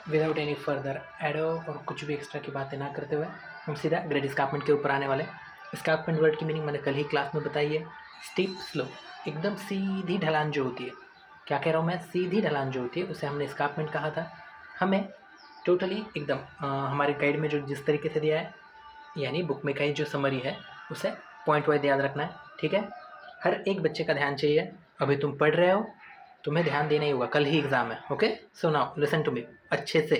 Without any further एडो और कुछ भी एक्स्ट्रा की बातें ना करते हुए हम सीधा ग्रेड स्कार्पमेंट के ऊपर आने वाले। स्कार्पमेंट वर्ड की मीनिंग मैंने कल ही क्लास में बताई है। स्टीप स्लोप, एकदम सीधी ढलान जो होती है। क्या कह रहा हूँ मैं? सीधी ढलान जो होती है उसे हमने स्कार्पमेंट कहा था। हमें टोटली एकदम हमारे गाइड में जो जिस तरीके से दिया है, यानी बुक में कहीं जो समरी है उसे पॉइंट वाइज याद रखना है, ठीक है। हर एक बच्चे का ध्यान चाहिए। अभी तुम पढ़ रहे हो, तुम्हें ध्यान देना ही होगा, कल ही एग्ज़ाम है। Okay, so now listen to me अच्छे से।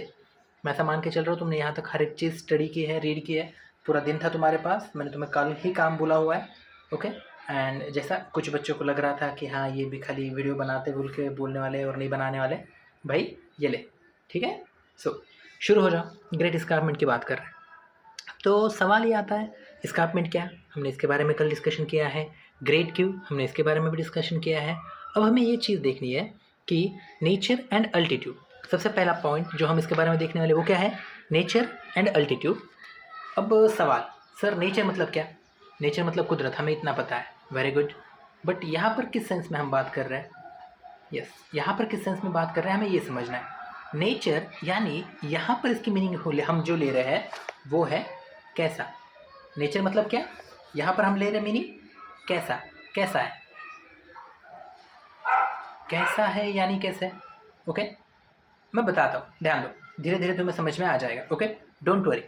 मैं ऐसा मान के चल रहा हूँ तुमने यहाँ तक हर एक चीज़ स्टडी की है, रीड की है, पूरा दिन था तुम्हारे पास, मैंने तुम्हें कल ही काम बोला हुआ है। ओके, एंड जैसा कुछ बच्चों को लग रहा था कि हाँ ये भी खाली वीडियो बनाते बोल के बोलने वाले और नहीं बनाने वाले, भाई ये ले, ठीक है। सो शुरू हो जाओ। ग्रेट स्कार्पमेंट की बात कर रहे हैं तो सवाल ये आता है, स्कार्पमेंट क्या? हमने इसके बारे में कल डिस्कशन किया है। ग्रेड क्यू, हमने इसके बारे में भी डिस्कशन किया है। अब हमें ये चीज़ देखनी है कि नेचर एंड अल्टीट्यूड। सबसे पहला पॉइंट जो हम इसके बारे में देखने वाले वो क्या है? Nature and altitude. अब सवाल, सर नेचर मतलब क्या? नेचर मतलब कुदरत, हमें इतना पता है, वेरी गुड। बट यहाँ पर किस सेंस में हम बात कर रहे हैं? यस, यहाँ पर किस सेंस में बात कर रहे हैं हमें ये समझना है। नेचर यानी यहाँ पर इसकी मीनिंग हम जो ले रहे हैं वो है कैसा। नेचर मतलब क्या? यहाँ पर हम ले रहे मीनिंग कैसा, कैसा है, कैसा है यानी कैसे। ओके, मैं बताता हूँ, ध्यान दो, धीरे धीरे तुम्हें समझ में आ जाएगा। Okay, don't worry.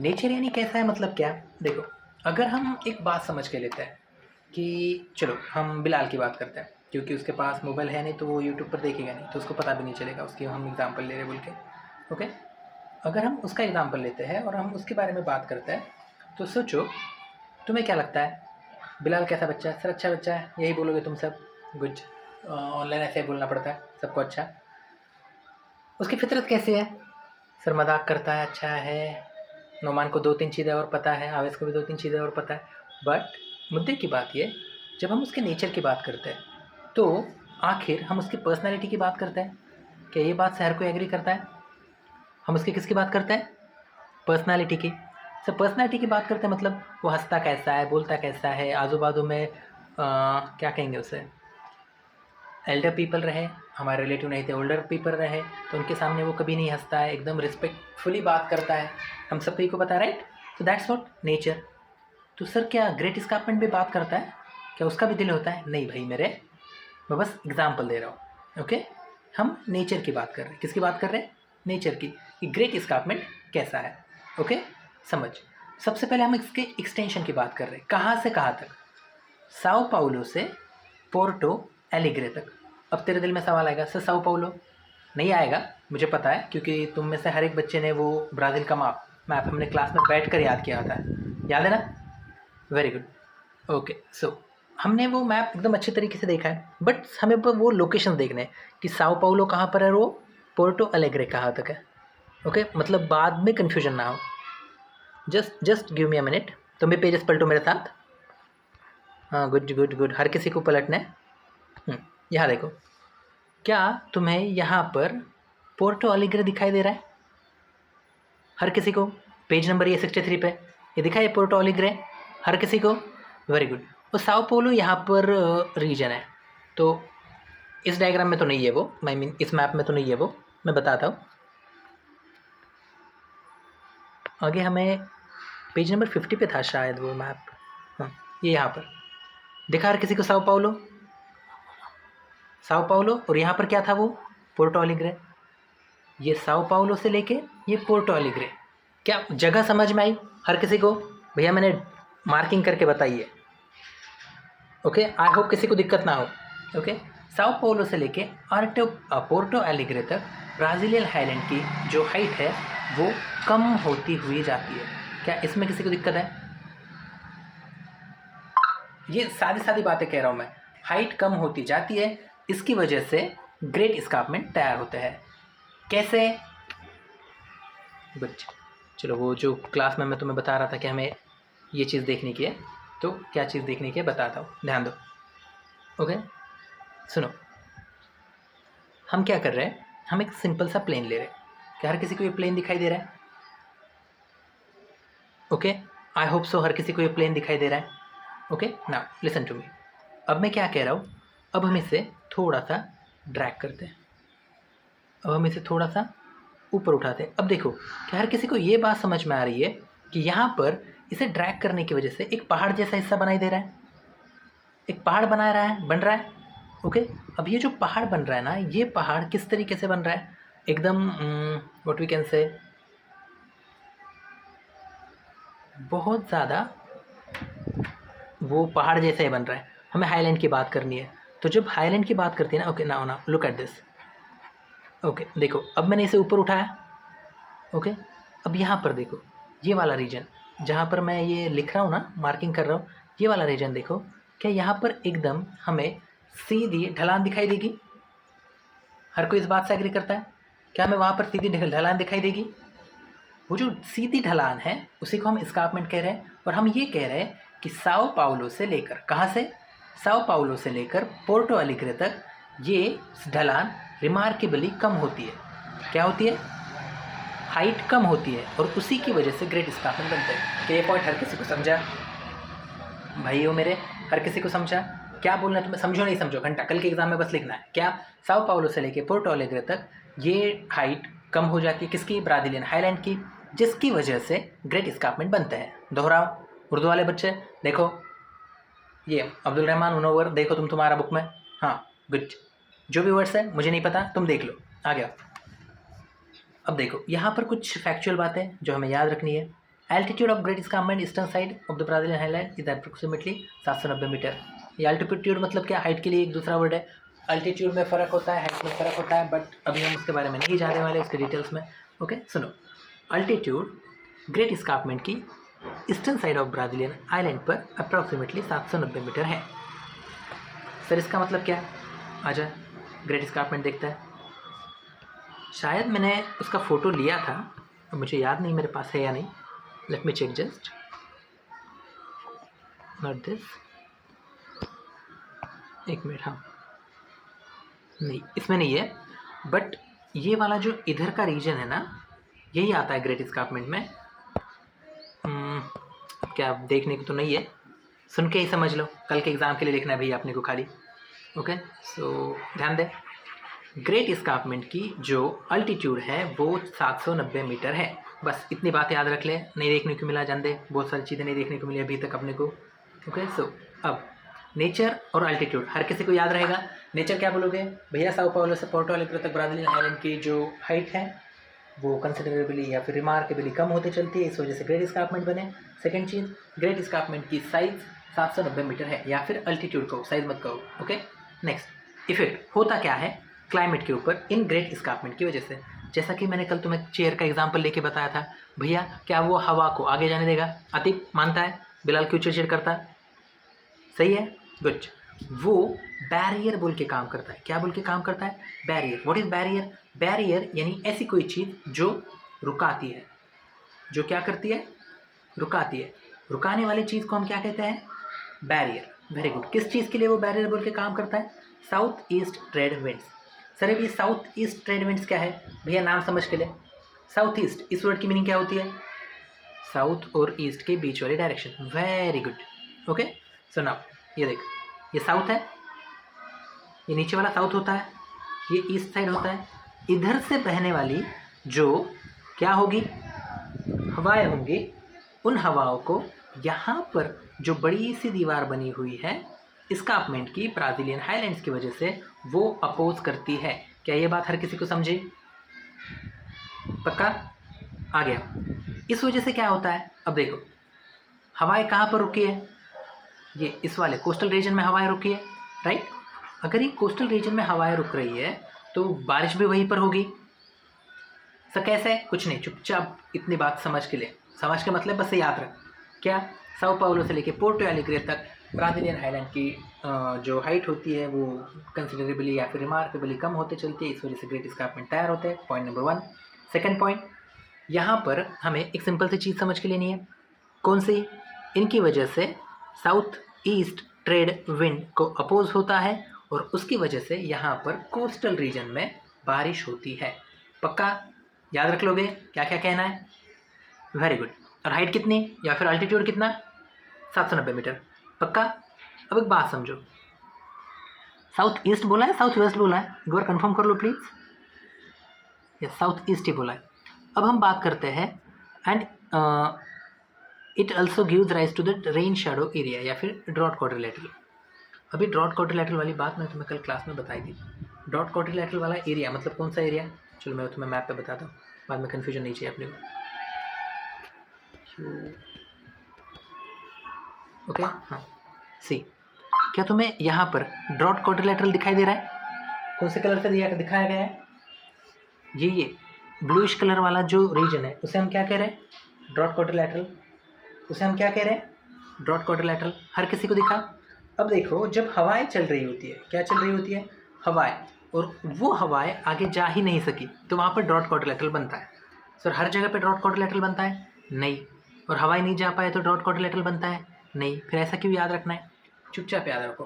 नेचर यानी कैसा है मतलब क्या? देखो, अगर हम एक बात समझ के लेते हैं कि चलो हम बिलाल की बात करते हैं, क्योंकि उसके पास मोबाइल है नहीं तो वो यूट्यूब पर देखेगा नहीं, तो उसको पता भी नहीं चलेगा, उसकी हम एग्जाम्पल ले रहे बोल के। ओके, अगर हम उसका एग्जाम्पल लेते हैं और हम उसके बारे में बात करते हैं, तो सोचो तुम्हें क्या लगता है बिलाल कैसा बच्चा है? सर अच्छा बच्चा है, यही बोलोगे तुम सब? गुड, ऑनलाइन ऐसे ही बोलना पड़ता है सबको। अच्छा, उसकी फितरत कैसी है? सर मजाक करता है, अच्छा है, नोमान को 2-3 चीज़ें और पता है, आवेश को भी 2-3 चीज़ें और पता है। बट मुद्दे की बात ये, जब हम उसके नेचर की बात करते हैं तो आखिर हम उसकी पर्सनैलिटी की बात करते हैं। क्या ये बात से हर कोई एग्री करता है? हम उसकी किसकी बात करते हैं? पर्सनैलिटी की। सर पर्सनैलिटी की बात करते हैं मतलब वो हंसता कैसा है, बोलता कैसा है, आजू बाजू में क्या कहेंगे उसे, एल्डर पीपल रहे, हमारे रिलेटिव नहीं थे, ओल्डर पीपल रहे, तो उनके सामने वो कभी नहीं हंसता है, एकदम रिस्पेक्टफुली बात करता है, हम सबको को पता है, राइट? तो दैट्स व्हाट नेचर। तो सर क्या ग्रेट स्कार्पमेंट भी बात करता है? क्या उसका भी दिल होता है? नहीं भाई मेरे, मैं बस एग्जाम्पल दे रहा हूँ। ओके, हम नेचर की बात कर रहे हैं। किसकी बात कर रहे हैं? नेचर की, कि ग्रेट स्कार्पमेंट कैसा है। ओके, समझ। सबसे पहले हम इसके एक्सटेंशन की बात कर रहे हैं, कहाँ से कहाँ तक? साओ पाउलो से पोर्टो एलिग्रे तक। अब तेरे दिल में सवाल आएगा, सर साओ पाउलो नहीं आएगा, मुझे पता है, क्योंकि तुम में से हर एक बच्चे ने वो ब्राज़ील का मैप हमने क्लास में बैठ कर याद किया था, याद है ना? Very good. ओके, सो हमने वो मैप एकदम अच्छे तरीके से देखा है, बट हमें वो लोकेशन देखने हैं कि साओ पाउलो कहाँ पर है, वो पोर्टो एलेग्रे कहाँ तक है। ओके, मतलब बाद में कन्फ्यूजन ना हो। Just give me a minute, तुम भी पेजेस पलटो मेरे साथ। हाँ, गुड गुड गुड, हर किसी को पलटना है। यहाँ देखो, क्या तुम्हें यहाँ पर पोर्टो एलेग्रे दिखाई दे रहा है? हर किसी को पेज नंबर ये 63 पे ये दिखा है पोर्टो एलेग्रे हर किसी को? Very good. और साओ पोलो यहाँ पर रीजन है, तो इस डायग्राम में तो नहीं है वो, आई मीन इस मैप में तो नहीं है वो, मैं बताता हूँ। आगे हमें पेज नंबर 50 पे था शायद वो मैप। हाँ, ये यहाँ पर दिखा हर किसी को साओ पाउलो, साओ पाउलो, और यहाँ पर क्या था वो? Porto Alegre. ये साओ पाउलो से लेके ये पोर्टो एलेग्रे, क्या जगह समझ में आई हर किसी को? भैया मैंने मार्किंग करके बताई है। ओके, आई होप किसी को दिक्कत ना हो। ओके, साओ पोलो से लेके पोर्टो एलिग्रे तक ब्राज़ीलियन हाईलैंड की जो हाइट है वो कम होती हुई जाती है। क्या इसमें किसी को दिक्कत है? ये सादी सादी बातें कह रहा हूँ मैं, हाइट कम होती जाती है, इसकी वजह से ग्रेट एस्कार्पमेंट तैयार होते हैं। कैसे? गुड, चलो वो जो क्लास में मैं तुम्हें बता रहा था कि हमें ये चीज़ देखने की है, तो क्या चीज़ देखने की है बताता हूँ, ध्यान दो। ओके, सुनो, हम क्या कर रहे हैं, हम एक सिंपल सा प्लेन ले रहे हैं। क्या हर किसी को ये प्लेन दिखाई दे रहा है? ओके, आई होप सो हर किसी को ये प्लेन दिखाई दे रहा है। Okay, now listen to me. अब मैं क्या कह रहा हूँ, अब हम इसे थोड़ा सा ड्रैग करते हैं। अब हम इसे थोड़ा सा ऊपर उठाते हैं। अब देखो कि हर किसी को ये बात समझ में आ रही है कि यहाँ पर इसे ड्रैग करने की वजह से एक पहाड़ जैसा हिस्सा बनाई दे रहा है, एक पहाड़ बन रहा है। ओके, अब ये जो पहाड़ बन रहा है ना, ये पहाड़ किस तरीके से बन रहा है, एकदम व्हाट वी कैन से बहुत ज़्यादा वो पहाड़ जैसा ही बन रहा है। हमें हाईलैंड की बात करनी है, तो जब हाईलैंड की बात करती है ना, ओके नाउ ना लुक एट दिस। ओके देखो, अब मैंने इसे ऊपर उठाया। ओके, अब यहाँ पर देखो, ये वाला रीजन जहाँ पर मैं ये लिख रहा हूँ ना, मार्किंग कर रहा हूँ, ये वाला रीजन देखो, क्या यहाँ पर एकदम हमें सीधी ढलान दिखाई देगी? हर कोई इस बात से एग्री करता है? क्या हमें वहाँ पर सीधी ढलान दिखाई देगी? वो जो सीधी ढलान है उसी को हम एस्कार्पमेंट कह रहे हैं। और हम ये कह रहे हैं कि साओ पाउलो से लेकर, कहाँ से? साओ पाउलो से लेकर पोर्टो अलीग्रे तक ये ढलान रिमार्केबली कम होती है। क्या होती है? हाइट कम होती है, और उसी की वजह से ग्रेट एस्कार्पमेंट बनते हैं। तो ये पॉइंट हर किसी को समझा भाइयों मेरे? हर किसी को समझा? क्या बोलना है तुम्हें? समझो नहीं समझो, घंटा कल के एग्जाम में बस लिखना है। क्या? साओ पाउलो से लेकर पोर्टो अलीग्रे तक ये हाइट कम हो जाती है, किसकी? ब्राज़ीलियन हाईलैंड की, जिसकी वजह से ग्रेट एस्कार्पमेंट बनते हैं। दोहराओ, उर्दू वाले बच्चे देखो, ये अब्दुल रहमान उनोवर देखो तुम, तुम्हारा बुक में। हाँ गुड, जो भी वर्ड्स है मुझे नहीं पता, तुम देख लो। आ गया। अब देखो यहाँ पर कुछ फैक्चुअल बातें जो हमें याद रखनी है। Altitude of great escarpment eastern side of the Brazilian highland is approximately 790 metre. ये एल्टीट्यूड मतलब क्या? हाइट के लिए एक दूसरा वर्ड है। अल्टीट्यूड में फ़र्क होता है, हाइट में फ़र्क होता है, बट अभी हम उसके बारे में नहीं जाने वाले, उसके डिटेल्स में। ओके सुनो, अल्टीट्यूड ग्रेट एस्कार्पमेंट की eastern side of Brazilian island पर अप्रॉक्सीमेटली 790 मीटर है। सर इसका मतलब क्या? आजा ग्रेट एस्कार्पमेंट देखता है। शायद मैंने उसका फ़ोटो लिया था, मुझे याद नहीं मेरे पास है या नहीं। Let me check just. Not this, एक मिनट। हाँ नहीं, इसमें नहीं है, बट ये वाला जो इधर का रीजन है ना, यही आता है ग्रेट एस्कार्पमेंट में। क्या देखने को तो नहीं है, सुन के ही समझ लो, कल के एग्ज़ाम के लिए लिखना है भैया अपने को खाली। ओके सो ध्यान दें, ग्रेट एस्कार्पमेंट की जो अल्टीट्यूड है वो 790 मीटर है। बस इतनी बात याद रख ले, नहीं देखने को मिला जान दे, बहुत सारी चीज़ें नहीं देखने को मिली अभी तक अपने को। ओके सो अब नेचर और अल्टीट्यूड हर किसी को याद रहेगा। नेचर क्या बोलोगे भैया? साओ पाउलो से पोर्टो अलीग्रे तक ब्राज़ीलियन हाईलैंड की जो हाइट है वो कंसिडरेबली या फिर रिमार्केबली कम होती चलती है, इस वजह से ग्रेट एस्कार्पमेंट बने। सेकंड चीज़, ग्रेट एस्कार्पमेंट की साइज 790 मीटर है, या फिर अल्टीट्यूड कहो, साइज मत कहो। ओके नेक्स्ट, इफेक्ट होता क्या है क्लाइमेट के ऊपर इन ग्रेट एस्कार्पमेंट की वजह से? जैसा कि मैंने कल तुम्हें चेयर का एग्जाम्पल लेके बताया था, भैया क्या वो हवा को आगे जाने देगा? आतिफ मानता है? बिलाल क्यों चिड़चिड़ करता है? सही है, गुड। वो बैरियर बोल के काम करता है। क्या बोल के काम करता है? Barrier. What is barrier? Barrier यानी ऐसी कोई चीज़ जो रुकाती है। जो क्या करती है? रुकाती है। रुकाने वाली चीज़ को हम क्या कहते हैं? बैरियर। Very good. किस चीज़ के लिए वो बैरियर बोल के काम करता है? South east trade winds. Sir अभी साउथ ईस्ट ट्रेड विंड्स क्या है भैया? नाम समझ के ले। साउथ ईस्ट, इस वर्ड की मीनिंग क्या होती है? साउथ और ईस्ट के बीच वाली direction. Very good. Okay so now ये देख, ये साउथ है, ये नीचे वाला साउथ होता है, ये ईस्ट साइड होता है। इधर से बहने वाली जो क्या होगी? हवाएं होंगी। उन हवाओं को यहाँ पर जो बड़ी सी दीवार बनी हुई है एस्कार्पमेंट की ब्राज़ीलियन हाईलैंड्स की वजह से, वो अपोज करती है। क्या ये बात हर किसी को समझी? पक्का? आ गया। इस वजह से क्या होता है? अब देखो, हवाएं कहाँ पर रुकी है? ये इस वाले कोस्टल रीजन में हवाएं रुकी है, राइट? अगर ये कोस्टल रीजन में हवाएं रुक रही है तो बारिश भी वहीं पर होगी। सर कैसे? कुछ नहीं, चुपचाप इतनी बात समझ के ले। समझ के मतलब बस याद रख। क्या? साओ पाउलो से लेके पोर्टो एलीग्रे तक ब्राज़ीलियन हाईलैंड की जो हाइट होती है वो कंसिडरेबली या फिर रिमार्केबली कम होते चलती है, इस वजह से ग्रेट एस्कार्पमेंट तैयार होते हैं। Point number 1। सेकेंड पॉइंट, यहाँ पर हमें एक सिंपल सी चीज़ समझ के लेनी है। कौन सी? इनकी वजह से साउथ ईस्ट ट्रेड विंड को अपोज होता है, और उसकी वजह से यहाँ पर कोस्टल रीजन में बारिश होती है। पक्का याद रख लोगे क्या क्या कहना है? Very good. और हाइट कितनी या फिर अल्टीट्यूड कितना? 790 मीटर। पक्का? अब एक बात समझो, साउथ ईस्ट बोला है साउथ वेस्ट बोला है? एक बार कंफर्म कर लो प्लीज़। या साउथ ईस्ट ही बोला है। अब हम बात करते हैं and it also gives rise to the rain shadow area या फिर ड्रॉट क्वाड्रिलेटरल। अभी ड्रॉट क्वाड्रिलेटरल वाली बात मैं तुम्हें कल क्लास में बताई थी। ड्रॉट क्वाड्रिलेटरल वाला एरिया मतलब कौन सा एरिया, चलो मैं तुम्हें मैप पे बताता हूँ, बाद में कन्फ्यूजन नहीं चाहिए अपने को। ओके हाँ सी, क्या तुम्हें यहाँ पर ड्रॉट क्वाड्रिलेटरल दिखाई दे रहा है? कौन से कलर से दिखाया गया है? ये ब्लूइश कलर वाला जो रीजन है उसे हम क्या कह रहे हैं? Drought quadrilateral. उसे हम क्या कह रहे हैं? Drought quadrilateral. हर किसी को दिखा? अब देखो जब हवाएं चल रही होती है, क्या चल रही होती है? हवाएं, और वो हवाएं आगे जा ही नहीं सकी तो वहाँ पर ड्रॉट क्वाड्रिलेटरल बनता है। सर हर जगह पे ड्रॉट क्वाड्रिलेटरल बनता है? नहीं। और हवाएं नहीं जा पाए तो ड्रॉट क्वाड्रिलेटरल बनता है? नहीं। फिर ऐसा क्यों याद रखना है? चुपचाप याद रखो,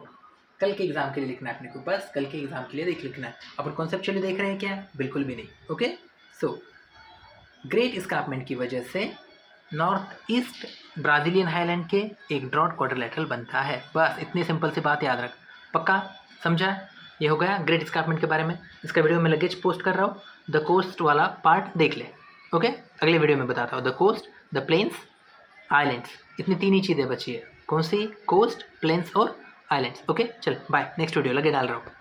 कल के एग्जाम के लिए लिखना है अपने को, बस कल के एग्जाम के लिए लिखना है। अपन कॉन्सेप्चुअली देख रहे हैं क्या? बिल्कुल भी नहीं। ओके सो ग्रेट एस्कार्पमेंट की वजह से नॉर्थ ईस्ट ब्राज़ीलियन हाईलैंड के एक ड्रॉट क्वाड्रिलेटरल बनता है। बस इतनी सिंपल सी बात याद रख, पक्का समझा? ये हो गया ग्रेट एस्कार्पमेंट के बारे में। इसका वीडियो मैं लगेज पोस्ट कर रहा हूँ, द कोस्ट वाला पार्ट देख ले। ओके अगले वीडियो में बताता हूँ the coast, the plains, islands, इतनी तीन ही चीज़ें बची है। कौन सी? कोस्ट, प्लेन्स और आइलैंड्स। ओके चल बाय, नेक्स्ट वीडियो लगे डाल रहा हूँ।